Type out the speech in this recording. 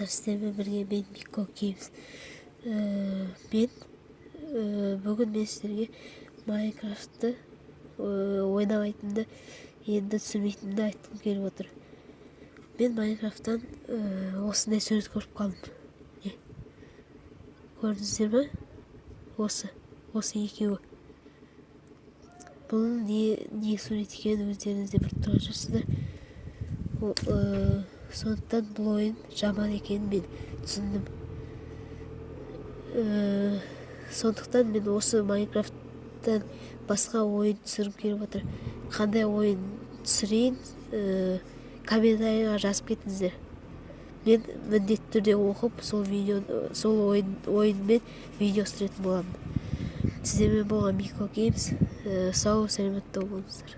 сіздермен бірге мен Микко Геймс. Мен бүгін мен сіздерге Майнкрафтты ойнамайтынымды, енді түсінбейтінімді айтқым келіп отыр. Мен Майнкрафттан осындай сурет көріп қалдым. Көрдіңіздер ме? Осы екеуі. Бұның не сурет екенін өздеріңізде біліп тұрған шығарсыздар. Сондықтан бұл ойын жаман екенін мен түсіндім. Сондықтан мен осы Майнкрафттан басқа ойын түсіргім келіп отыр. Қандай ойын түсірейін, комментарийға жазып кетіңіздер. Мен міндетті түрде оқып, сол ойынмен видео түсіретін боламын. Сіздермен болған Микко Геймс. Сау, сәлеметті болыңыздар.